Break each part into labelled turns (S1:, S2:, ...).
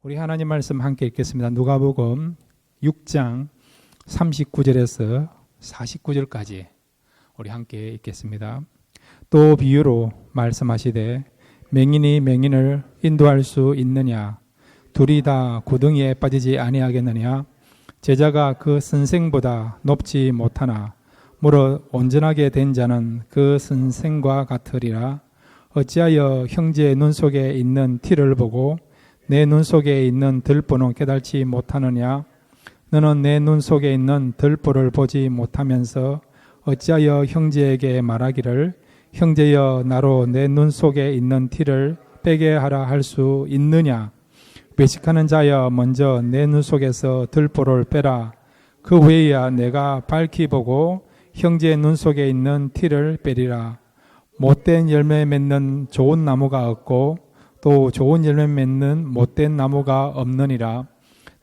S1: 우리 하나님 말씀 함께 읽겠습니다. 누가복음 6장 39절에서 49절까지 우리 함께 읽겠습니다. 또 비유로 말씀하시되 맹인이 맹인을 인도할 수 있느냐? 둘이 다 구덩이에 빠지지 아니하겠느냐? 제자가 그 선생보다 높지 못하나 무릇 온전하게 된 자는 그 선생과 같으리라. 어찌하여 형제의 눈 속에 있는 티를 보고 내 눈 속에 있는 들보는 깨달지 못하느냐? 너는 내 눈 속에 있는 들보를 보지 못하면서 어찌하여 형제에게 말하기를 형제여 나로 내 눈 속에 있는 티를 빼게 하라 할 수 있느냐? 외식하는 자여 먼저 내 눈 속에서 들보를 빼라. 그 후에야 내가 밝히 보고 형제의 눈 속에 있는 티를 빼리라. 못된 열매 맺는 좋은 나무가 없고 또 좋은 열매 맺는 못된 나무가 없느니라.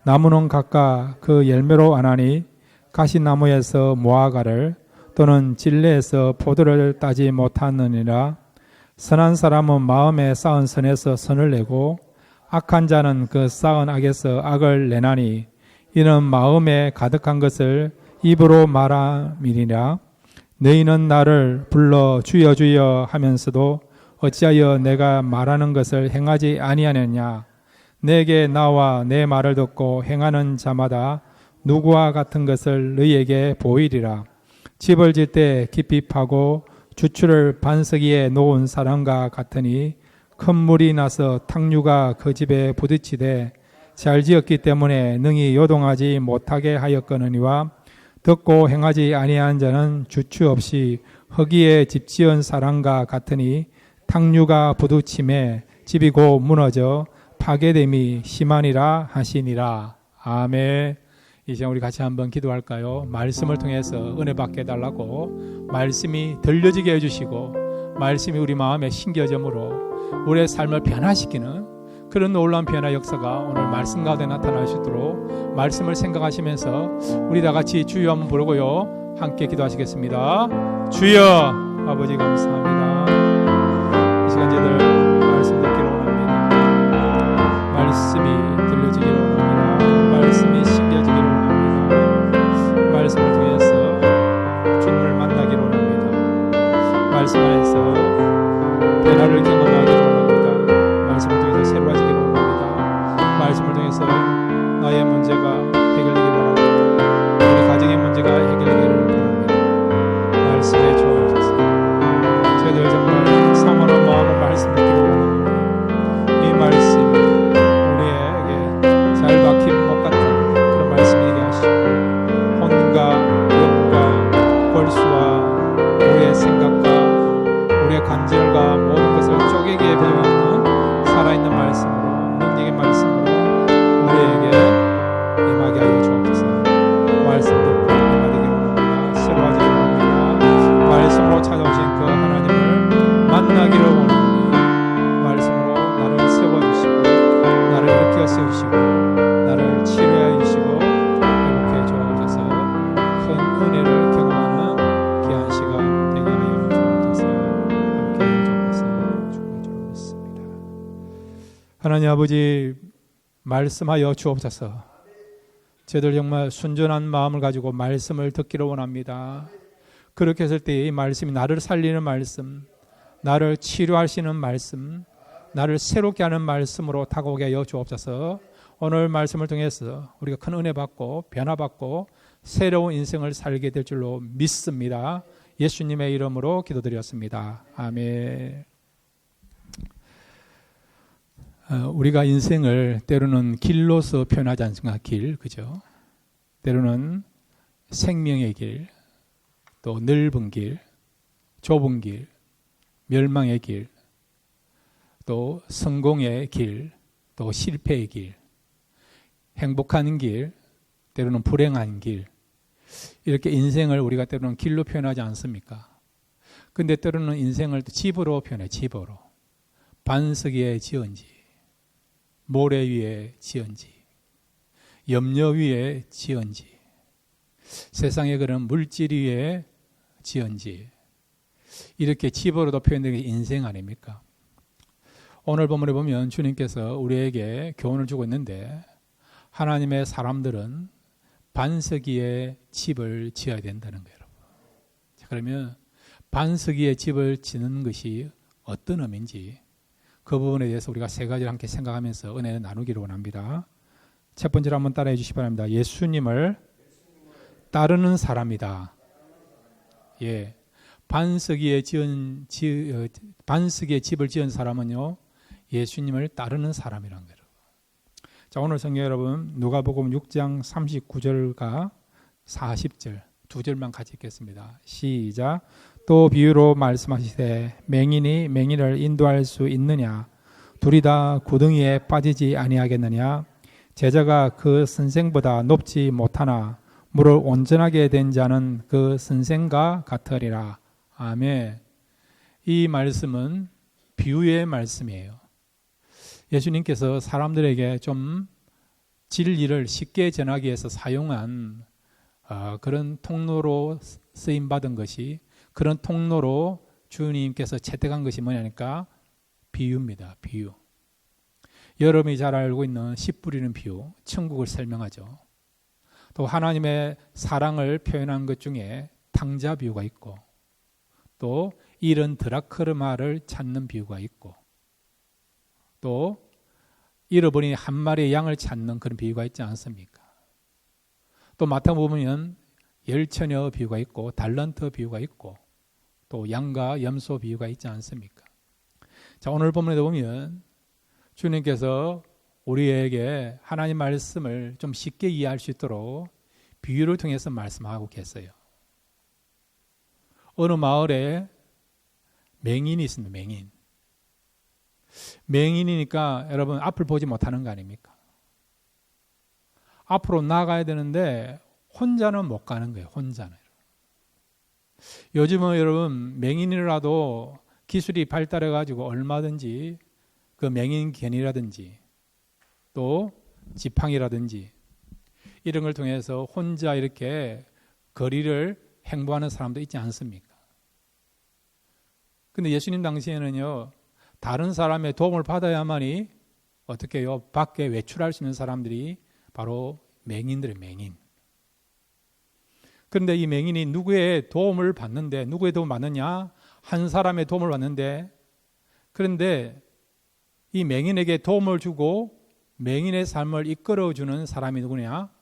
S1: 나무는 각각 그 열매로 아나니 가시나무에서 무화과를 또는 진레에서 포도를 따지 못하느니라. 선한 사람은 마음에 쌓은 선에서 선을 내고 악한 자는 그 쌓은 악에서 악을 내나니 이는 마음에 가득한 것을 입으로 말함이니라. 너희는 나를 불러 주여 주여 하면서도 어찌하여 내가 말하는 것을 행하지 아니하느냐? 내게 나와 내 말을 듣고 행하는 자마다 누구와 같은 것을 너희에게 보이리라. 집을 질 때 깊이 파고 주추를 반석 위에 놓은 사람과 같으니 큰 물이 나서 탕류가 그 집에 부딪히되 잘 지었기 때문에 능히 요동하지 못하게 하였거니와 듣고 행하지 아니한 자는 주추 없이 흙위에 집 지은 사람과 같으니 탕류가 부딪힘에 집이 곧 무너져 파괴됨이 심하니라 하시니라. 아멘. 이제 우리 같이 한번 기도할까요? 말씀을 통해서 은혜 받게 해달라고 말씀이 들려지게 해주시고 말씀이 우리 마음에 심겨짐으로 우리의 삶을 변화시키는 그런 놀라운 변화 역사가 오늘 말씀 가운데 나타날 수 있도록 말씀을 생각하시면서 우리 다 같이 주여 한번 부르고요 함께 기도하시겠습니다. 주여. 아버지 감사합니다. 이 시간 저희들 말씀 듣기를 원합니다. 말씀이 들려지기를 원합니다. 말씀이 심겨지기를 원합니다. 말씀을 통해서 주님을 만나기를 원합니다. 말씀 안에서 변화를 경험하기를 원합니다. 말씀을 통해서 새로워지기를 원합니다. 말씀을 통해서 나의 문제가 해결되기를 원합니다. 우리 가정의 문제가 해결되기를 원합니다. 말씀에 주옵소서. 저희들 정말 사모하는 마음을 말씀 듣기를 원합니다. 이 말씀 우리에게 잘 박힌 목 같은 그런 말씀 되게 하시고 혼과 영과 골수와 우리의 생각과 우리의 간절과 모든 것을 쪼개게 배워하는 살아있는 말씀으로 능력의 말씀으로 우리에게 임하게 하여 주옵소서. 말씀 듣고 임하기를 원합니다. 새로워지기를 원합니다. 말씀으로 찾아오신 그 하나님을 만나기를 원합니다. 말씀으로 나를 세워주시고 나를 일으켜 세우시고 나를 치료해 주시고 회복해 주옵소서. 큰 은혜를 경험하는 귀한 시간 되게 하여 주옵소서. 함께 해 주옵소서. 주옵소서. 하나님 아버지 말씀하여 주옵소서. 저희들 정말 순전한 마음을 가지고 말씀을 듣기를 원합니다. 그렇게 했을 때 이 말씀이 나를 살리는 말씀, 나를 치료하시는 말씀, 나를 새롭게 하는 말씀으로 다가오게 하여 주옵소서. 오늘 말씀을 통해서 우리가 큰 은혜 받고 변화받고 새로운 인생을 살게 될 줄로 믿습니다. 예수님의 이름으로 기도드렸습니다. 아멘. 우리가 인생을 때로는 길로서 표현하지 않습니까? 길, 그죠? 때로는 생명의 길, 또 넓은 길, 좁은 길, 멸망의 길, 또 성공의 길, 또 실패의 길, 행복한 길, 때로는 불행한 길, 이렇게 인생을 우리가 때로는 길로 표현하지 않습니까? 근데 때로는 인생을 집으로 표현해, 집으로. 반석 위에 지은 집, 모래 위에 지은 집, 염려 위에 지은 집, 세상의 그런 물질 위에 지은 집, 이렇게 집으로도 표현되는 게 인생 아닙니까? 오늘 본문에 보면 주님께서 우리에게 교훈을 주고 있는데 하나님의 사람들은 반석 위에 집을 지어야 된다는 거예요. 자, 그러면 반석 위에 집을 짓는 것이 어떤 의미인지 그 부분에 대해서 우리가 세 가지를 함께 생각하면서 은혜를 나누기로 원합니다. 첫 번째로 한번 따라해 주시기 바랍니다. 예수님을 따르는 사람이다. 예, 반석 위에 집을 지은 사람은요, 예수님을 따르는 사람이란 거예요. 자, 오늘 성경 여러분 누가복음 6장 39절과 40절 두 절만 같이 읽겠습니다. 시작. 또 비유로 말씀하시되 맹인이 맹인을 인도할 수 있느냐? 둘이 다 구덩이에 빠지지 아니하겠느냐? 제자가 그 선생보다 높지 못하나 물을 온전하게 된 자는 그 선생과 같으리라. 아멘. 이 말씀은 비유의 말씀이에요. 예수님께서 사람들에게 좀 진리를 쉽게 전하기 위해서 사용한 그런 통로로 쓰임받은 것이, 그런 통로로 주님께서 채택한 것이 뭐냐니까 비유입니다. 비유. 여러분이 잘 알고 있는 씨 뿌리는 비유, 천국을 설명하죠. 또 하나님의 사랑을 표현한 것 중에 탕자 비유가 있고, 또 잃은 드라크르마를 찾는 비유가 있고, 또 잃어버린 한 마리의 양을 찾는 그런 비유가 있지 않습니까? 또 마태복음 보면 열처녀 비유가 있고 달란트 비유가 있고 또 양과 염소 비유가 있지 않습니까? 자, 오늘 본문에 보면 주님께서 우리에게 하나님 말씀을 좀 쉽게 이해할 수 있도록 비유를 통해서 말씀하고 계세요. 어느 마을에 맹인이 있습니다. 맹인. 맹인이니까 여러분 앞을 보지 못하는 거 아닙니까? 앞으로 나가야 되는데 혼자는 못 가는 거예요. 혼자는. 요즘은 여러분 맹인이라도 기술이 발달해 가지고 얼마든지 그 맹인견이라든지 또 지팡이라든지 이런 걸 통해서 혼자 이렇게 거리를 행보하는 사람도 있지 않습니까? 근데 예수님 당시에는요, 다른 사람의 도움을 받아야만이 어떻게 해요? 밖에 외출할 수 있는 사람들이 바로 맹인들의 맹인. 그런데 이 맹인이 누구의 도움을 받는데, 누구의 도움을 받느냐? 한 사람의 도움을 받는데, 그런데 이 맹인에게 도움을 주고 맹인의 삶을 이끌어주는 사람이 누구냐?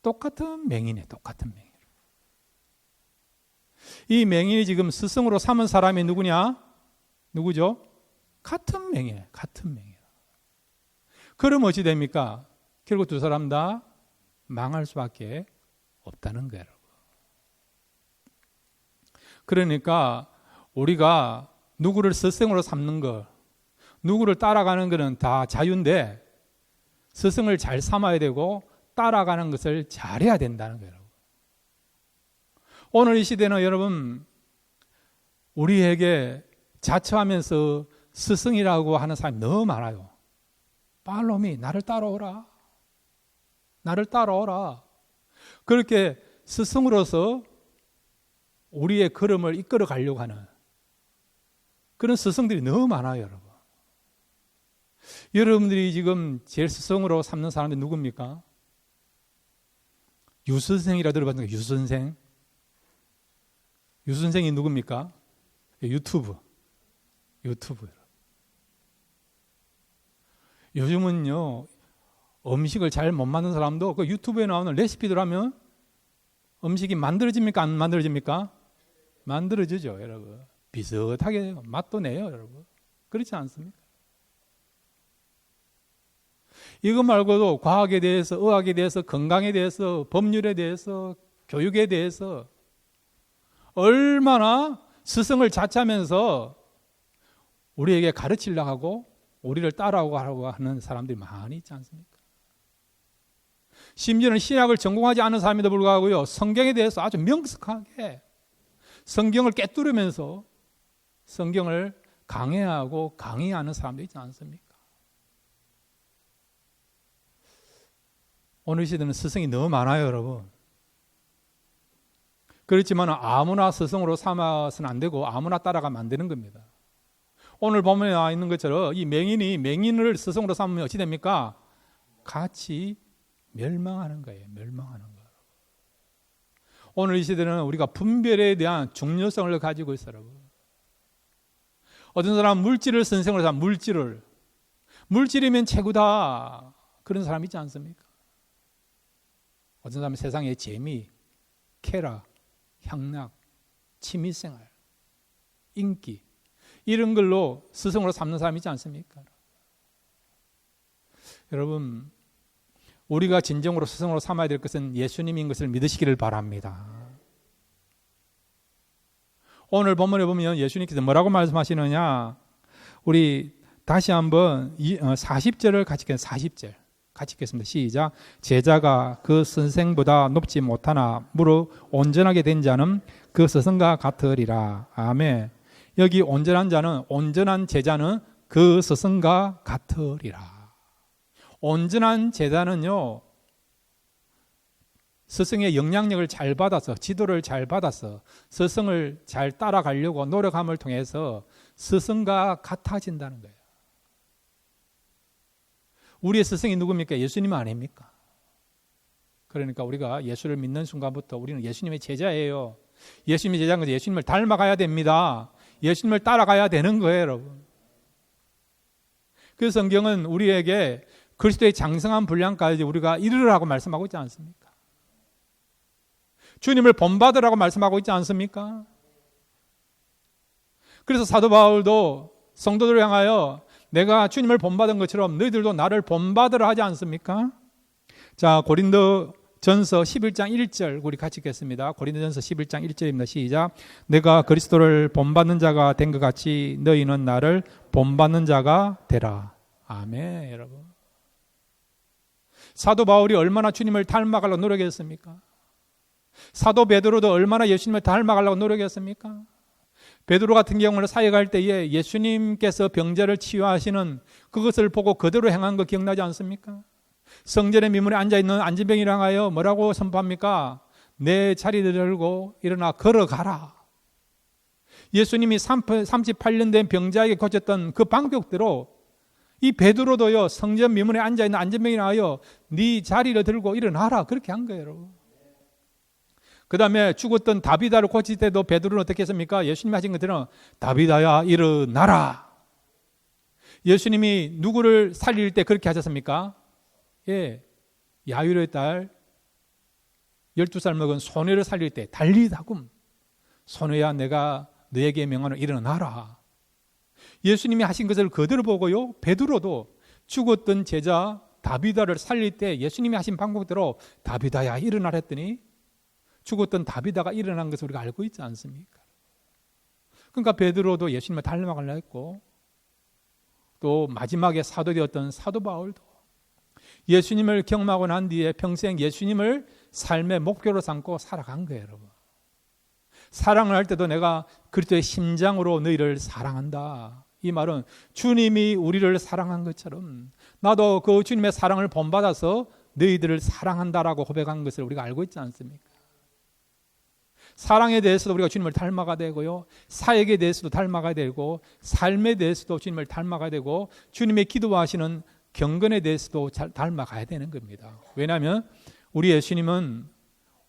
S1: 똑같은 맹인이에요. 똑같은 맹인. 이 맹인이 지금 스승으로 삼은 사람이 누구냐? 누구죠? 같은 맹인이에요. 같은 맹인. 그럼 어찌 됩니까? 결국 두 사람 다 망할 수밖에 없다는 거예요. 그러니까 우리가 누구를 스승으로 삼는 것, 누구를 따라가는 것은 다 자유인데 스승을 잘 삼아야 되고 따라가는 것을 잘해야 된다는 거예요. 오늘 이 시대는 여러분 우리에게 자처하면서 스승이라고 하는 사람이 너무 많아요. 팔로미, 나를 따라오라. 나를 따라오라. 그렇게 스승으로서 우리의 걸음을 이끌어 가려고 하는 그런 스승들이 너무 많아요, 여러분. 여러분들이 지금 제일 스승으로 삼는 사람들이 누굽니까? 유선생이라 들어봤습니까? 유선생. 유선생이 누굽니까? 유튜브. 요즘은요, 음식을 잘 못 만드는 사람도 그 유튜브에 나오는 레시피들 하면 음식이 만들어집니까? 안 만들어집니까? 만들어지죠, 여러분. 비슷하게 맛도 내요, 여러분. 그렇지 않습니까? 이거 말고도 과학에 대해서, 의학에 대해서, 건강에 대해서, 법률에 대해서, 교육에 대해서 얼마나 스승을 자처하면서 우리에게 가르치려고 하고 우리를 따라오고 하는 사람들이 많이 있지 않습니까? 심지어는 신약을 전공하지 않은 사람에도 불구하고요, 성경에 대해서 아주 명석하게 성경을 꿰뚫으면서 성경을 강해하고 강의하는 사람도 있지 않습니까? 오늘 시대는 스승이 너무 많아요, 여러분. 그렇지만 아무나 스승으로 삼아서는 안 되고 아무나 따라가면 안 되는 겁니다. 오늘 본문에 나와 있는 것처럼 이 맹인이 맹인을 스승으로 삼으면 어찌 됩니까? 같이 멸망하는 거예요. 멸망하는 거예요. 오늘 이 시대는 우리가 분별에 대한 중요성을 가지고 있어요. 여러분. 어떤 사람은 물질을 선생으로 삼는 물질이면 최고다 그런 사람 있지 않습니까? 어떤 사람은 세상의 재미, 쾌락, 향락, 취미생활, 인기 이런 걸로 스승으로 삼는 사람이 있지 않습니까? 여러분, 우리가 진정으로 스승으로 삼아야 될 것은 예수님인 것을 믿으시기를 바랍니다. 오늘 본문에 보면 예수님께서 뭐라고 말씀하시느냐, 우리 다시 한번 40절을 같이 읽겠습니다. 40절 같이 읽겠습니다. 시작. 제자가 그 선생보다 높지 못하나 무릇 온전하게 된 자는 그 스승과 같으리라. 아멘. 여기 온전한 자는, 온전한 제자는 그 스승과 같으리라. 온전한 제자는요, 스승의 영향력을 잘 받아서, 지도를 잘 받아서 스승을 잘 따라가려고 노력함을 통해서 스승과 같아진다는 거예요. 우리의 스승이 누굽니까? 예수님 아닙니까? 그러니까 우리가 예수를 믿는 순간부터 우리는 예수님의 제자예요. 예수님의 제자인 것은 예수님을 닮아가야 됩니다. 예수님을 따라가야 되는 거예요, 여러분. 그 성경은 우리에게 그리스도의 장성한 분량까지 우리가 이르라고 말씀하고 있지 않습니까? 주님을 본받으라고 말씀하고 있지 않습니까? 그래서 사도 바울도 성도들을 향하여 내가 주님을 본받은 것처럼 너희들도 나를 본받으라 하지 않습니까? 자, 고린도전서 11장 1절 우리 같이 읽겠습니다. 고린도전서 11장 1절입니다. 시작. 내가 그리스도를 본받는 자가 된 것 같이 너희는 나를 본받는 자가 되라. 아멘. 여러분, 사도 바울이 얼마나 주님을 닮아가려고 노력했습니까? 사도 베드로도 얼마나 예수님을 닮아가려고 노력했습니까? 베드로 같은 경우는 사역할 때에 예수님께서 병자를 치유하시는 그것을 보고 그대로 행한 거 기억나지 않습니까? 성전의 미문에 앉아있는 안진병이를 향하여 뭐라고 선포합니까? 내 자리를 들고 일어나 걸어가라. 예수님이 38년 된 병자에게 고쳤던 그 방법대로 이 베드로도요, 성전 미문에 앉아있는 안진병이를 향하여 네 자리를 들고 일어나라 그렇게 한 거예요. 여러분. 그 다음에 죽었던 다비다를 고칠 때도 베드로는 어떻게 했습니까? 예수님이 하신 것처럼 다비다야 일어나라. 예수님이 누구를 살릴 때 그렇게 하셨습니까? 예, 야이로의 딸 12살 먹은 소녀를 살릴 때 달리다굼 소녀야 내가 너에게 명하노 일어나라. 예수님이 하신 것을 그대로 보고요, 베드로도 죽었던 제자 다비다를 살릴 때 예수님이 하신 방법대로 다비다야 일어나라 했더니 죽었던 다비다가 일어난 것을 우리가 알고 있지 않습니까? 그러니까 베드로도 예수님을 닮아가려 했고, 또 마지막에 사도 되었던 사도 바울도 예수님을 경험하고 난 뒤에 평생 예수님을 삶의 목표로 삼고 살아간 거예요. 여러분, 사랑을 할 때도 내가 그리스도의 심장으로 너희를 사랑한다. 이 말은 주님이 우리를 사랑한 것처럼 나도 그 주님의 사랑을 본받아서 너희들을 사랑한다라고 고백한 것을 우리가 알고 있지 않습니까? 사랑에 대해서도 우리가 주님을 닮아가야 되고요, 사역에 대해서도 닮아가야 되고, 삶에 대해서도 주님을 닮아가야 되고, 주님의 기도하시는 경건에 대해서도 잘 닮아가야 되는 겁니다. 왜냐하면 우리 예수님은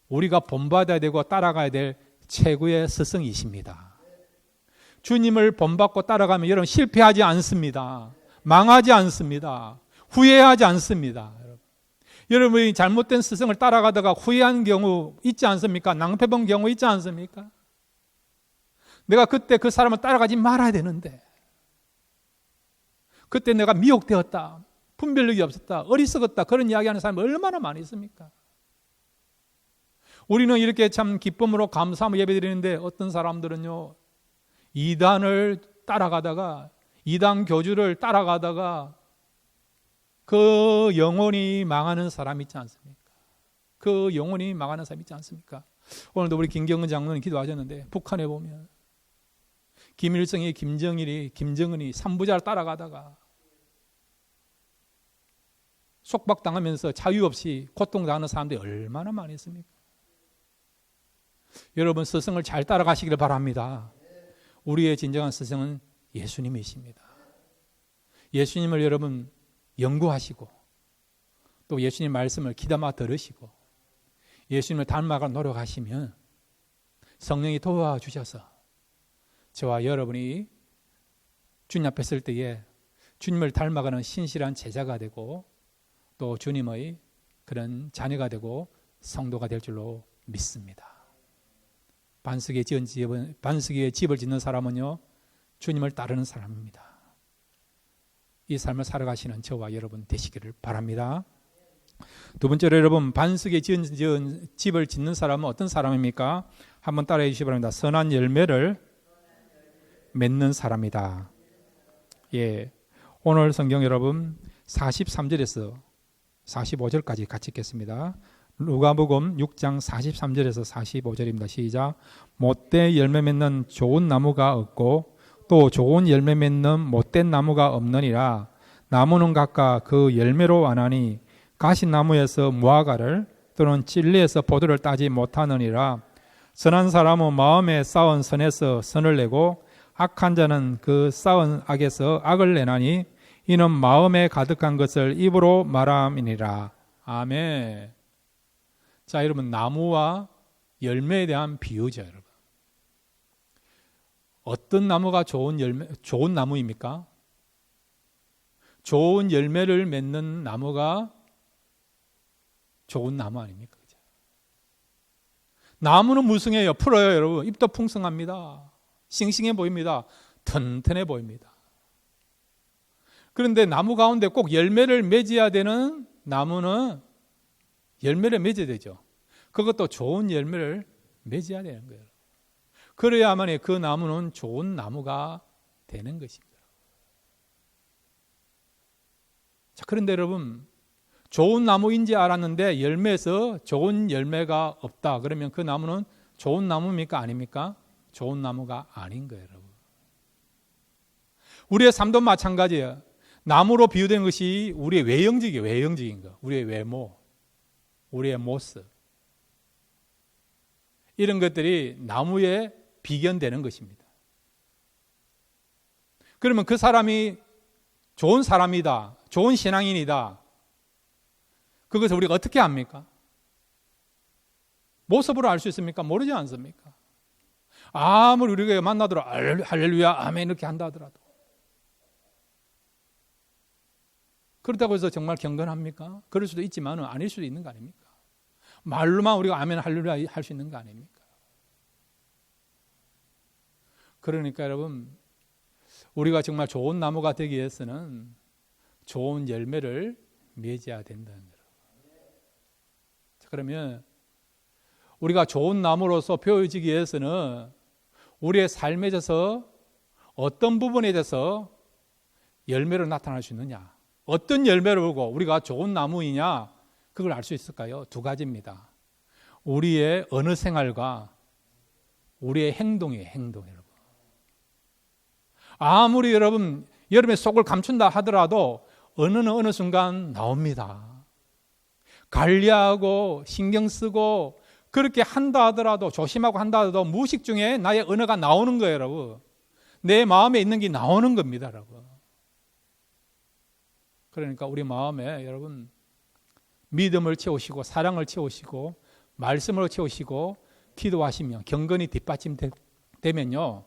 S1: 우리가 본받아야 되고 따라가야 될 최고의 스승이십니다. 주님을 본받고 따라가면 여러분 실패하지 않습니다. 망하지 않습니다. 후회하지 않습니다. 여러분이 잘못된 스승을 따라가다가 후회한 경우 있지 않습니까? 낭패본 경우 있지 않습니까? 내가 그때 그 사람을 따라가지 말아야 되는데, 그때 내가 미혹되었다, 분별력이 없었다, 어리석었다, 그런 이야기하는 사람이 얼마나 많이 있습니까? 우리는 이렇게 참 기쁨으로 감사하며 예배드리는데 어떤 사람들은요, 이단을 따라가다가, 이단 교주를 따라가다가 그 영혼이 망하는 사람 있지 않습니까? 그 영혼이 망하는 사람 있지 않습니까? 오늘도 우리 김경은 장로님 기도하셨는데, 북한에 보면 김일성이, 김정일이, 김정은이 삼부자를 따라가다가 속박당하면서 자유 없이 고통당하는 사람들이 얼마나 많이 있습니까? 여러분, 스승을 잘 따라가시기를 바랍니다. 우리의 진정한 스승은 예수님이십니다. 예수님을 여러분 연구하시고 또 예수님 말씀을 귀담아 들으시고 예수님을 닮아가 노력하시면 성령이 도와주셔서 저와 여러분이 주님 앞에 설 때에 주님을 닮아가는 신실한 제자가 되고 또 주님의 그런 자녀가 되고 성도가 될 줄로 믿습니다. 반석에 집을 짓는 사람은요, 주님을 따르는 사람입니다. 이 삶을 살아가시는 저와 여러분 되시기를 바랍니다. 두 번째로 여러분, 반석에 지은 집을 짓는 사람은 어떤 사람입니까? 한번 따라해 주시기 바랍니다. 선한 열매를 맺는 사람이다. 예, 오늘 성경 여러분 43절에서 45절까지 같이 읽겠습니다. 누가복음 6장 43절에서 45절입니다. 시작. 못돼 열매 맺는 좋은 나무가 없고 또 좋은 열매 맺는 못된 나무가 없느니라. 나무는 각각 그 열매로 아나니 가신 나무에서 무화과를 또는 진리에서 포도를 따지 못하느니라. 선한 사람은 마음에 쌓은 선에서 선을 내고 악한 자는 그 쌓은 악에서 악을 내나니 이는 마음에 가득한 것을 입으로 말함이니라. 아멘. 자, 여러분, 나무와 열매에 대한 비유죠, 여러분. 어떤 나무가 좋은 나무입니까? 좋은 열매를 맺는 나무가 좋은 나무 아닙니까? 그죠? 나무는 무성해요. 풀어요, 여러분. 잎도 풍성합니다. 싱싱해 보입니다. 튼튼해 보입니다. 그런데 나무 가운데 꼭 열매를 맺어야 되는 나무는 열매를 맺어야 되죠. 그것도 좋은 열매를 맺어야 되는 거예요. 그래야만 그 나무는 좋은 나무가 되는 것입니다. 자, 그런데 여러분, 좋은 나무인지 알았는데 열매에서 좋은 열매가 없다. 그러면 그 나무는 좋은 나무입니까? 아닙니까? 좋은 나무가 아닌 거예요, 여러분. 우리의 삶도 마찬가지예요. 나무로 비유된 것이 우리의 외형적인 거, 우리의 외모, 우리의 모습, 이런 것들이 나무에 비견되는 것입니다. 그러면 그 사람이 좋은 사람이다, 좋은 신앙인이다, 그것을 우리가 어떻게 압니까? 모습으로 알 수 있습니까? 모르지 않습니까? 아무리 우리가 만나더라도 할렐루야 아멘 이렇게 한다 하더라도, 그렇다고 해서 정말 경건합니까? 그럴 수도 있지만 아닐 수도 있는 거 아닙니까? 말로만 우리가 아멘 할렐루야 할 수 있는 거 아닙니까? 그러니까 여러분, 우리가 정말 좋은 나무가 되기 위해서는 좋은 열매를 맺어야 된다는 거예요. 그러면 우리가 좋은 나무로서 배워지기 위해서는 우리의 삶에 있어서 어떤 부분에 대해서 열매로 나타날 수 있느냐, 어떤 열매를 보고 우리가 좋은 나무이냐, 그걸 알 수 있을까요? 두 가지입니다. 우리의 언어 생활과 우리의 행동이에요. 행동, 여러분. 아무리 여러분의 속을 감춘다 하더라도 언어는 어느 순간 나옵니다. 관리하고 신경 쓰고 그렇게 한다 하더라도, 조심하고 한다 하더라도 무의식 중에 나의 언어가 나오는 거예요, 여러분. 내 마음에 있는 게 나오는 겁니다, 여러분. 그러니까 우리 마음에 여러분 믿음을 채우시고 사랑을 채우시고 말씀으로 채우시고 기도하시면, 경건이 뒷받침되면요,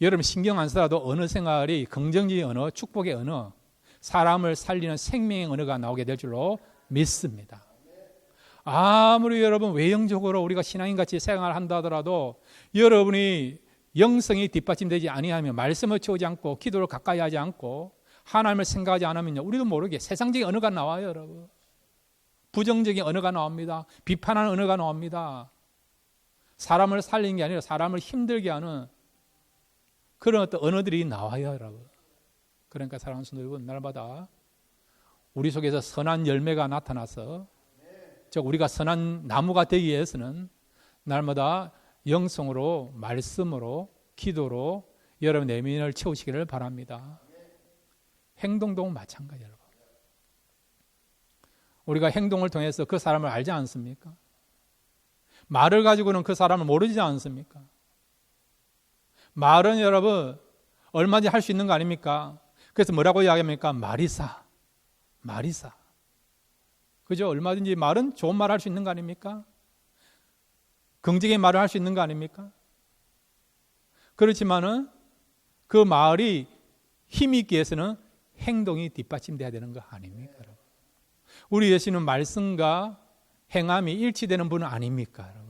S1: 여러분 신경 안 써도 언어 생활이 긍정적인 언어, 축복의 언어, 사람을 살리는 생명의 언어가 나오게 될 줄로 믿습니다. 아무리 여러분 외형적으로 우리가 신앙인같이 생활한다 하더라도 여러분이 영성이 뒷받침되지 아니하면, 말씀을 채우지 않고 기도를 가까이 하지 않고 하나님을 생각하지 않으면요, 우리도 모르게 세상적인 언어가 나와요, 여러분. 부정적인 언어가 나옵니다. 비판하는 언어가 나옵니다. 사람을 살리는 게 아니라 사람을 힘들게 하는 그런 어떤 언어들이 나와요, 여러분. 그러니까 사랑하는 성도 여러분, 날마다 우리 속에서 선한 열매가 나타나서, 즉 우리가 선한 나무가 되기 위해서는 날마다 영성으로, 말씀으로, 기도로 여러분 내면을 채우시기를 바랍니다. 행동도 마찬가지, 여러분. 우리가 행동을 통해서 그 사람을 알지 않습니까? 말을 가지고는 그 사람을 모르지 않습니까? 말은 여러분 얼마든지 할 수 있는 거 아닙니까? 그래서 뭐라고 이야기합니까? 마리사. 그죠? 얼마든지 말은 좋은 말 할 수 있는 거 아닙니까? 긍정의 말을 할 수 있는 거 아닙니까? 그렇지만은 그 말이 힘이 있기 위해서는 행동이 뒷받침돼야 되는 거 아닙니까? 여러분? 우리 예수는 말씀과 행함이 일치되는 분은 아닙니까? 여러분?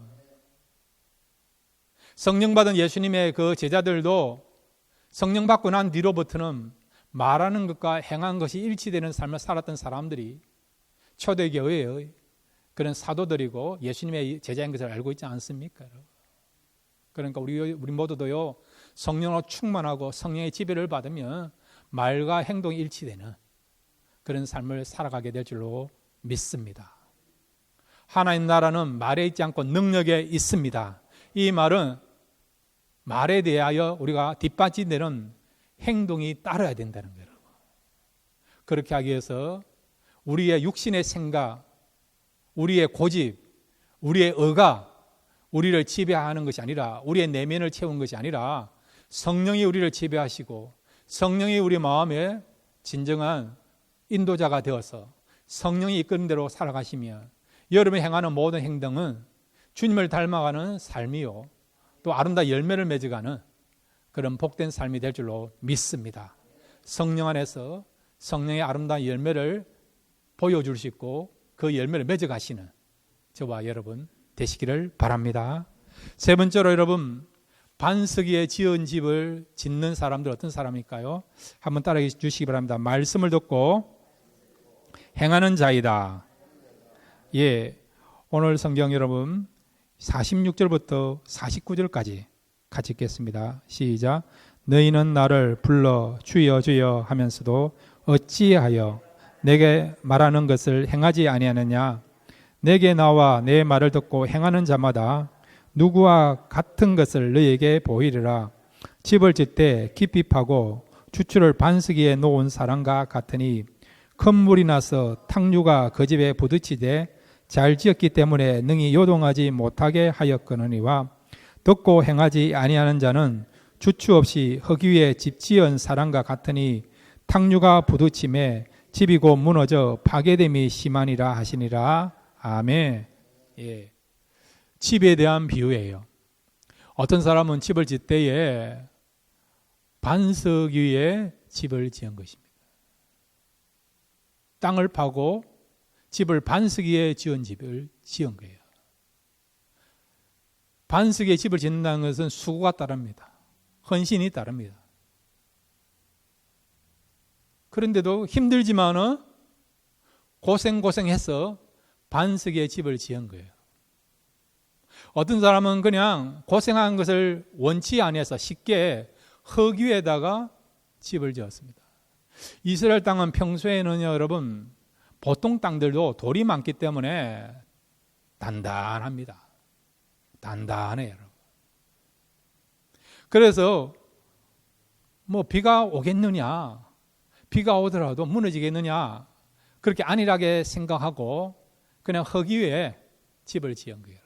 S1: 성령 받은 예수님의 그 제자들도 성령 받고 난 뒤로부터는 말하는 것과 행하는 것이 일치되는 삶을 살았던 사람들이 초대교회의 그런 사도들이고 예수님의 제자인 것을 알고 있지 않습니까? 그러니까 우리 모두도요, 성령으로 충만하고 성령의 지배를 받으면 말과 행동이 일치되는 그런 삶을 살아가게 될 줄로 믿습니다. 하나님 나라는 말에 있지 않고 능력에 있습니다. 이 말은 말에 대하여 우리가 뒷받침되는 행동이 따라야 된다는 거예요. 그렇게 하기 위해서 우리의 육신의 생각, 우리의 고집, 우리의 의가 우리를 지배하는 것이 아니라, 우리의 내면을 채우는 것이 아니라 성령이 우리를 지배하시고 성령이 우리 마음에 진정한 인도자가 되어서 성령이 이끄는 대로 살아가시면 여러분이 행하는 모든 행동은 주님을 닮아가는 삶이요, 또 아름다운 열매를 맺어가는 그런 복된 삶이 될 줄로 믿습니다. 성령 안에서 성령의 아름다운 열매를 보여줄 수 있고 그 열매를 맺어가시는 저와 여러분 되시기를 바랍니다. 세 번째로 여러분, 반석 위에 지은 집을 짓는 사람들 어떤 사람일까요? 한번 따라해 주시기 바랍니다. 말씀을 듣고 행하는 자이다. 예, 오늘 성경 여러분 46절부터 49절까지 같이 읽겠습니다. 시작. 너희는 나를 불러 주여 주여 하면서도 어찌하여 내게 말하는 것을 행하지 아니하느냐? 내게 나와 내 말을 듣고 행하는 자마다 누구와 같은 것을 너희에게 보이리라. 집을 짓되 깊이 파고 주추를 반석 위에 놓은 사람과 같으니 큰 물이 나서 탕류가 그 집에 부딪히되 잘 지었기 때문에 능히 요동하지 못하게 하였거니와 듣고 행하지 아니하는 자는 주추 없이 흙 위에 집 지은 사람과 같으니 탕류가 부딪힘에 집이 곧 무너져 파괴됨이 심하니라 하시니라. 아멘. 예. 집에 대한 비유예요. 어떤 사람은 집을 짓 때에 반석 위에 집을 지은 것입니다. 땅을 파고 집을 반석 위에 지은 집을 지은 거예요. 반석 위에 집을 짓는다는 것은 수고가 따릅니다. 헌신이 따릅니다. 그런데도 힘들지만은 고생해서 반석 위에 집을 지은 거예요. 어떤 사람은 그냥 고생한 것을 원치 않아서 쉽게 흙 위에다가 집을 지었습니다. 이스라엘 땅은 평소에는요, 여러분, 보통 땅들도 돌이 많기 때문에 단단합니다. 단단해요, 여러분. 그래서 비가 오겠느냐, 비가 오더라도 무너지겠느냐, 그렇게 안일하게 생각하고 그냥 흙 위에 집을 지은 거예요.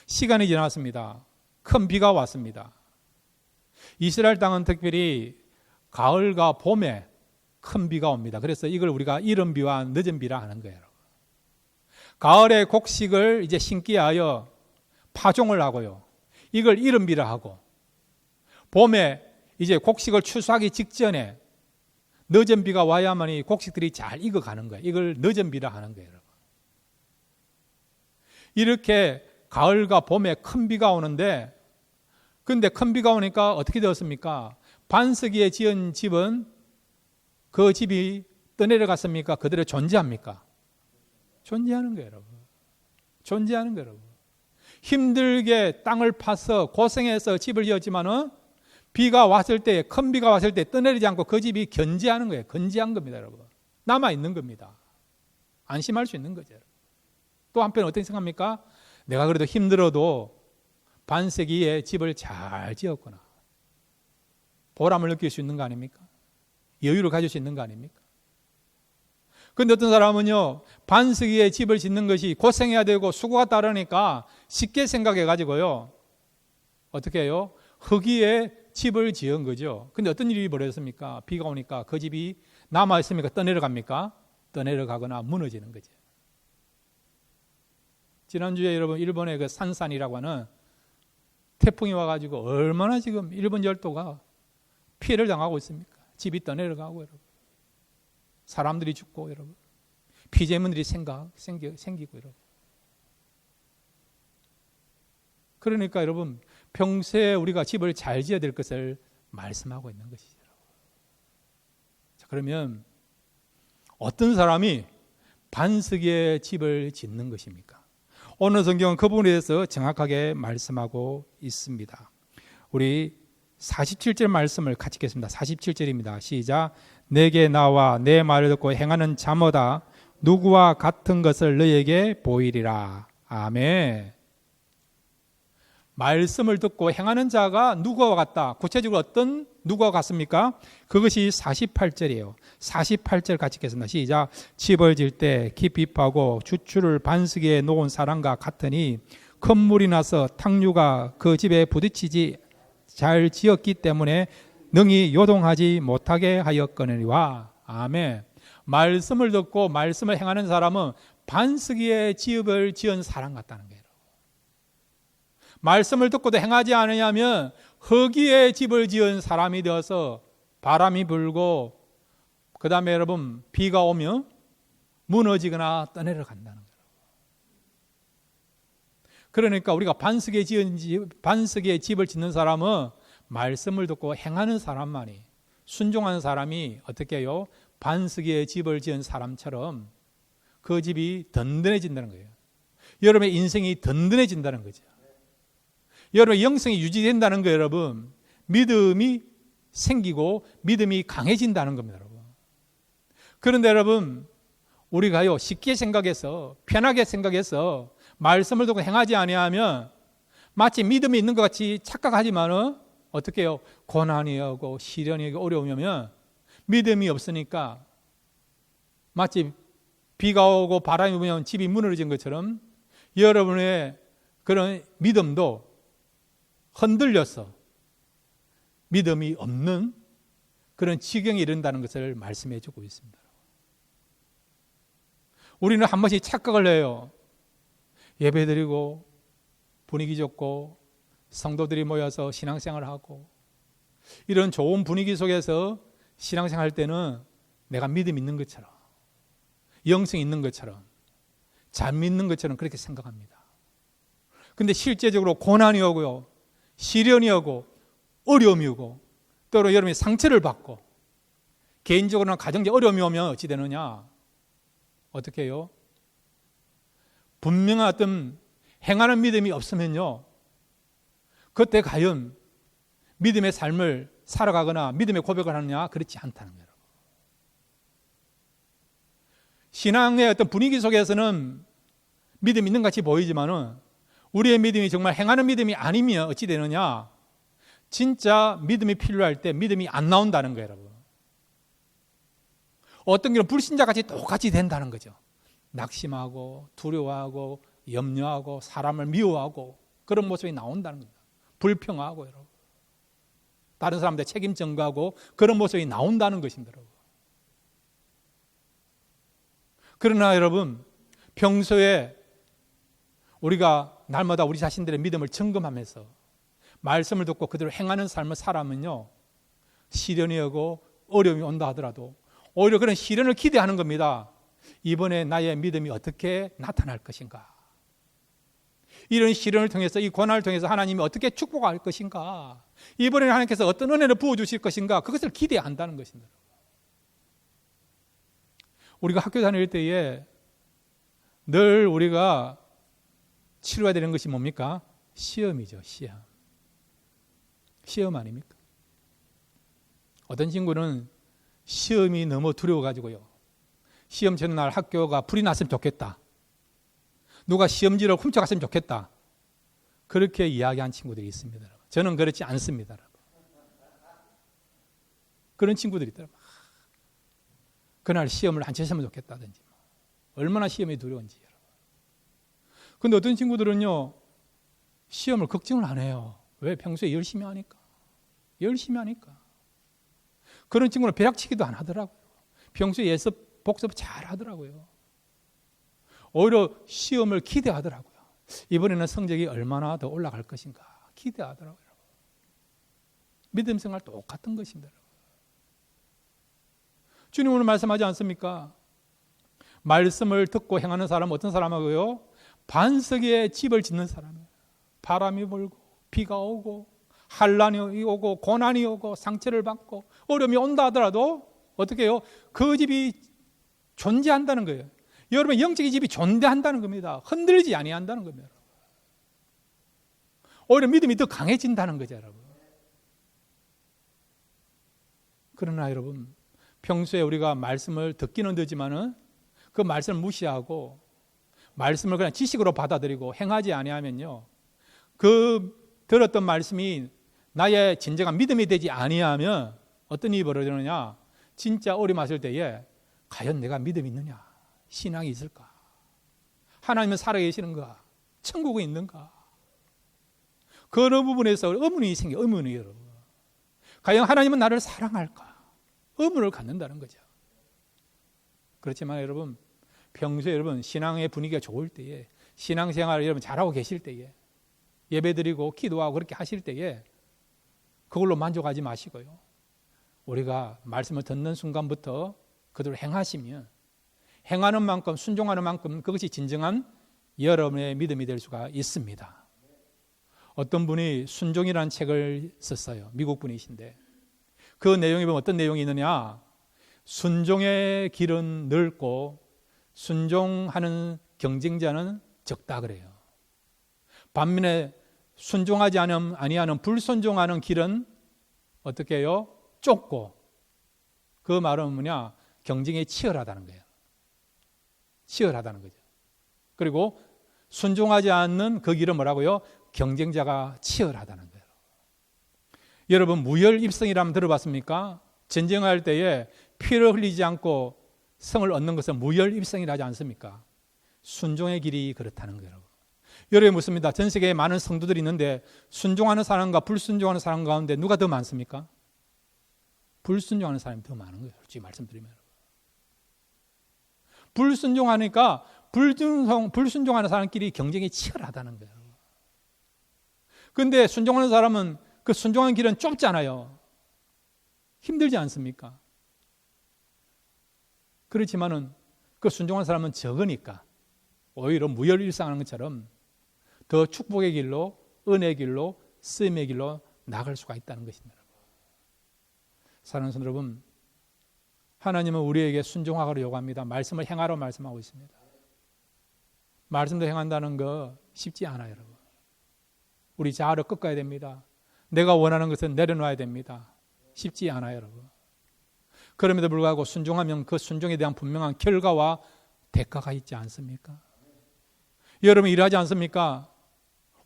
S1: 시간이 지났습니다. 큰 비가 왔습니다. 이스라엘 땅은 특별히 가을과 봄에 큰 비가 옵니다. 그래서 이걸 우리가 이른 비와 늦은 비라 하는 거예요. 가을에 곡식을 이제 심기 위하여 파종을 하고요. 이걸 이른 비라 하고, 봄에 이제 곡식을 추수하기 직전에 늦은 비가 와야만이 곡식들이 잘 익어가는 거예요. 이걸 늦은 비라 하는 거예요. 이렇게 가을과 봄에 큰 비가 오는데, 근데 큰 비가 오니까 어떻게 되었습니까? 반석 위에 지은 집은 그 집이 떠내려갔습니까? 그대로 존재합니까? 존재하는 거예요, 여러분. 존재하는 거예요, 여러분. 힘들게 땅을 파서 고생해서 집을 지었지만은 비가 왔을 때, 큰 비가 왔을 때 떠내리지 않고 그 집이 견지하는 거예요. 건지한 겁니다, 여러분. 남아있는 겁니다. 안심할 수 있는 거죠. 또 한편 어떻게 생각합니까? 내가 그래도 힘들어도 반석 위에 집을 잘 지었구나. 보람을 느낄 수 있는 거 아닙니까? 여유를 가질 수 있는 거 아닙니까? 그런데 어떤 사람은요, 반석 위에 집을 짓는 것이 고생해야 되고 수고가 따르니까 쉽게 생각해가지고요, 어떻게 해요? 흙 위에 집을 지은 거죠. 근데 어떤 일이 벌어졌습니까? 비가 오니까 그 집이 남아있습니까? 떠내려갑니까? 떠내려가거나 무너지는 거죠. 지난주에 여러분 일본의 그 산산이라고 하는 태풍이 와가지고 얼마나 지금 일본 열도가 피해를 당하고 있습니까? 집이 떠내려가고 여러분, 사람들이 죽고 여러분, 피제물들이 생기고 여러분. 그러니까 여러분 평소에 우리가 집을 잘 지어야 될 것을 말씀하고 있는 것이죠. 자, 그러면 어떤 사람이 반석의 집을 짓는 것입니까? 오늘 성경은 그 부분에 대해서 정확하게 말씀하고 있습니다. 우리 47절 말씀을 같이 읽겠습니다. 47절입니다. 시작. 내게 나와 내 말을 듣고 행하는 자마다 누구와 같은 것을 너에게 보이리라. 아멘. 말씀을 듣고 행하는 자가 누구와 같다. 구체적으로 어떤 누구와 같습니까? 그것이 48절이에요. 48절 같이 읽겠습니다. 시작. 집을 질 때 깊이 파고 주추를 반석에 놓은 사람과 같으니 큰 물이 나서 탕류가 그 집에 부딪히지 잘 지었기 때문에 능히 요동하지 못하게 하였거니와. 아멘. 말씀을 듣고 말씀을 행하는 사람은 반석 위에 집을 지은 사람 같다는 거예요. 말씀을 듣고도 행하지 않으냐면 흙위에 집을 지은 사람이 되어서 바람이 불고 그 다음에 여러분 비가 오면 무너지거나 떠내려 간다는 거예요. 그러니까 우리가 반석에 집을 짓는 사람은 말씀을 듣고 행하는 사람만이, 순종하는 사람이 어떻게 해요? 반석에 집을 지은 사람처럼 그 집이 든든해진다는 거예요. 여러분의 인생이 든든해진다는 거죠. 여러분의 영성이 유지된다는 거예요. 여러분, 믿음이 생기고 믿음이 강해진다는 겁니다. 여러분. 그런데 여러분, 우리가요 쉽게 생각해서 편하게 생각해서 말씀을 듣고 행하지 아니하면 마치 믿음이 있는 것 같이 착각하지만은 어떻게 해요? 고난이 오고 시련이 오고 어려움이 오면 믿음이 없으니까 마치 비가 오고 바람이 불면 집이 무너진 것처럼 여러분의 그런 믿음도 흔들려서 믿음이 없는 그런 지경에 이른다는 것을 말씀해 주고 있습니다. 우리는 한 번씩 착각을 해요. 예배드리고 분위기 좋고 성도들이 모여서 신앙생활을 하고 이런 좋은 분위기 속에서 신앙생활 할 때는 내가 믿음 있는 것처럼 영성 있는 것처럼 잘 믿는 것처럼 그렇게 생각합니다. 근데 실제적으로 고난이 오고요, 시련이 오고 어려움이 오고 또로 여러분이 상처를 받고 개인적으로나 가정적 어려움이 오면 어찌 되느냐? 어떻게 해요? 분명한 어떤 행하는 믿음이 없으면요, 그때 과연 믿음의 삶을 살아가거나 믿음의 고백을 하느냐? 그렇지 않다는 거예요. 신앙의 어떤 분위기 속에서는 믿음이 있는 것 같이 보이지만은 우리의 믿음이 정말 행하는 믿음이 아니면 어찌 되느냐? 진짜 믿음이 필요할 때 믿음이 안 나온다는 거예요, 여러분. 어떤 경우는 불신자같이 똑같이 된다는 거죠. 낙심하고 두려워하고 염려하고 사람을 미워하고 그런 모습이 나온다는 겁니다. 불평하고 여러분. 다른 사람들 책임 전가하고 그런 모습이 나온다는 것입니다, 여러분. 그러나 여러분, 평소에 우리가 날마다 우리 자신들의 믿음을 점검하면서 말씀을 듣고 그대로 행하는 삶을 살아면요, 시련이 오고 어려움이 온다 하더라도 오히려 그런 시련을 기대하는 겁니다. 이번에 나의 믿음이 어떻게 나타날 것인가? 이런 시련을 통해서, 이 고난을 통해서 하나님이 어떻게 축복할 것인가? 이번에는 하나님께서 어떤 은혜를 부어주실 것인가? 그것을 기대한다는 것입니다. 우리가 학교 다닐 때에 늘 우리가 치러야 되는 것이 뭡니까? 시험이죠. 시험 아닙니까? 어떤 친구는 시험이 너무 두려워가지고요, 시험 전날 학교가 불이 났으면 좋겠다, 누가 시험지를 훔쳐갔으면 좋겠다, 그렇게 이야기한 친구들이 있습니다. 저는 그렇지 않습니다. 그런 친구들이 있더라고요. 그날 시험을 안 쳤으면 좋겠다든지, 얼마나 시험이 두려운지. 그런데 어떤 친구들은요, 시험을 걱정을 안 해요. 왜? 평소에 열심히 하니까. 열심히 하니까. 그런 친구는 벼락치기도 안 하더라고요. 평소에 예습, 복습 잘 하더라고요. 오히려 시험을 기대하더라고요. 이번에는 성적이 얼마나 더 올라갈 것인가 기대하더라고요. 믿음 생활 똑같은 것입니다. 주님 오늘 말씀하지 않습니까? 말씀을 듣고 행하는 사람은 어떤 사람하고요? 반석에 집을 짓는 사람이에요. 바람이 불고 비가 오고 환란이 오고 고난이 오고 상처를 받고 어려움이 온다 하더라도 어떻게 해요? 그 집이 존재한다는 거예요. 여러분 영적인 집이 존재한다는 겁니다. 흔들리지 아니한다는 겁니다. 오히려 믿음이 더 강해진다는 거죠, 여러분. 그러나 여러분 평소에 우리가 말씀을 듣기는 듣지만은 그 말씀을 무시하고 말씀을 그냥 지식으로 받아들이고 행하지 아니하면요, 그 들었던 말씀이 나의 진정한 믿음이 되지 아니하면 어떤 일이 벌어지느냐, 진짜 어려움 왔을 때에 과연 내가 믿음이 있느냐, 신앙이 있을까, 하나님은 살아계시는가, 천국에 있는가, 그런 부분에서 의문이 생겨. 의문이 여러분, 과연 하나님은 나를 사랑할까, 의문을 갖는다는 거죠. 그렇지만 여러분 평소에 여러분 신앙의 분위기가 좋을 때에, 신앙생활을 여러분 잘하고 계실 때에, 예배드리고 기도하고 그렇게 하실 때에 그걸로 만족하지 마시고요, 우리가 말씀을 듣는 순간부터 그대로 행하시면, 행하는 만큼 순종하는 만큼 그것이 진정한 여러분의 믿음이 될 수가 있습니다. 어떤 분이 순종이라는 책을 썼어요. 미국 분이신데 그 내용에 보면 어떤 내용이 있느냐, 순종의 길은 넓고 순종하는 경쟁자는 적다 그래요. 반면에 순종하지 아니하는 불순종하는 길은 어떻게 해요? 좁고, 그 말은 뭐냐, 경쟁이 치열하다는 거예요. 치열하다는 거죠. 그리고 순종하지 않는 그 길은 뭐라고요? 경쟁자가 치열하다는 거예요. 여러분 무혈입성이라면 들어봤습니까? 전쟁할 때에 피를 흘리지 않고 성을 얻는 것은 무혈입성이라지 않습니까? 순종의 길이 그렇다는 거예요. 여러분 묻습니다. 전 세계에 많은 성도들이 있는데 순종하는 사람과 불순종하는 사람 가운데 누가 더 많습니까? 불순종하는 사람이 더 많은 거예요. 솔직히 말씀드리면. 불순종하니까 불순종하는 사람끼리 경쟁이 치열하다는 거예요. 그런데 순종하는 사람은 그 순종하는 길은 좁잖아요. 힘들지 않습니까? 그렇지만은 그 순종하는 사람은 적으니까 오히려 무혈일상하는 것처럼 더 축복의 길로, 은혜의 길로, 쓰임의 길로 나갈 수가 있다는 것입니다. 사랑하는 성도 여러분, 하나님은 우리에게 순종하라고 요구합니다. 말씀을 행하라고 말씀하고 있습니다. 말씀도 행한다는 거 쉽지 않아요, 여러분. 우리 자아를 꺾어야 됩니다. 내가 원하는 것은 내려놔야 됩니다. 쉽지 않아요, 여러분. 그럼에도 불구하고 순종하면 그 순종에 대한 분명한 결과와 대가가 있지 않습니까? 여러분 일하지 않습니까?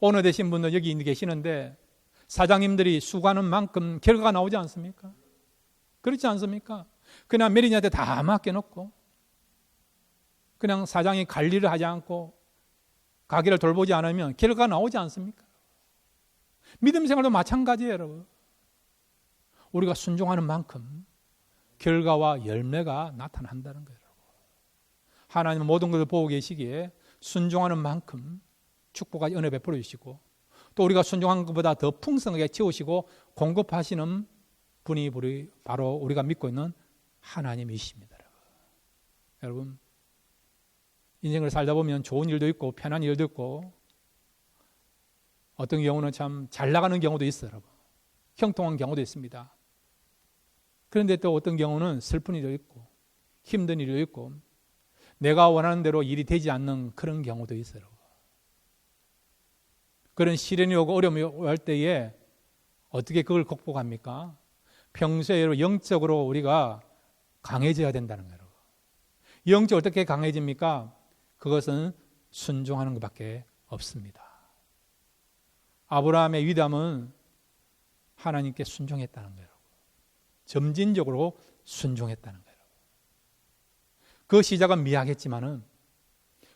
S1: 오너 되신 분들 여기 계시는데 사장님들이 수고하는 만큼 결과가 나오지 않습니까? 그렇지 않습니까? 그냥 매니저한테 다 맡겨놓고 그냥 사장이 관리를 하지 않고 가게를 돌보지 않으면 결과가 나오지 않습니까? 믿음 생활도 마찬가지예요, 여러분. 우리가 순종하는 만큼 결과와 열매가 나타난다는 거예요. 하나님은 모든 것을 보고 계시기에 순종하는 만큼 축복과 은혜 베풀어 주시고, 또 우리가 순종한 것보다 더 풍성하게 채우시고 공급하시는 분이 바로 우리가 믿고 있는 하나님이십니다. 여러분, 인생을 살다 보면 좋은 일도 있고 편한 일도 있고 어떤 경우는 참 잘 나가는 경우도 있어요, 여러분. 형통한 경우도 있습니다. 그런데 또 어떤 경우는 슬픈 일도 있고 힘든 일도 있고 내가 원하는 대로 일이 되지 않는 그런 경우도 있어요. 그런 시련이 오고 어려움이 올 때에 어떻게 그걸 극복합니까? 평소에 영적으로 우리가 강해져야 된다는 거예요. 영적으로 어떻게 강해집니까? 그것은 순종하는 것밖에 없습니다. 아브라함의 위대함은 하나님께 순종했다는 거예요. 점진적으로 순종했다는 거예요. 그 시작은 미약했지만은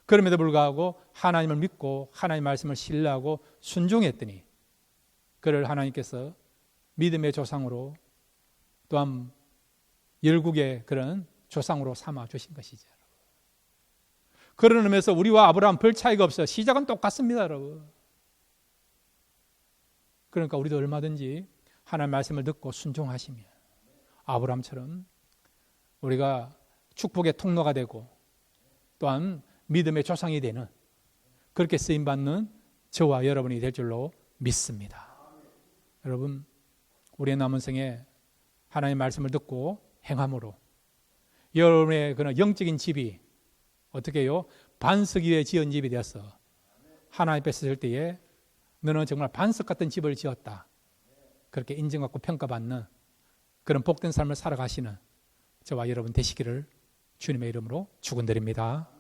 S1: 그럼에도 불구하고 하나님을 믿고 하나님의 말씀을 신뢰하고 순종했더니 그를 하나님께서 믿음의 조상으로 또한 열국의 그런 조상으로 삼아 주신 것이죠. 그런 의미에서 우리와 아브라함 별 차이가 없어요. 시작은 똑같습니다, 여러분. 그러니까 우리도 얼마든지 하나님의 말씀을 듣고 순종하시면 아브라함처럼 우리가 축복의 통로가 되고 또한 믿음의 조상이 되는 그렇게 쓰임받는 저와 여러분이 될 줄로 믿습니다. 여러분, 우리의 남은 생에 하나님의 말씀을 듣고 행함으로 여러분의 그런 영적인 집이 어떻게 해요? 반석 위에 지은 집이 되어서 하나님 앞에 설 때에 너는 정말 반석 같은 집을 지었다. 그렇게 인정받고 평가받는 그런 복된 삶을 살아가시는 저와 여러분 되시기를 주님의 이름으로 축원드립니다.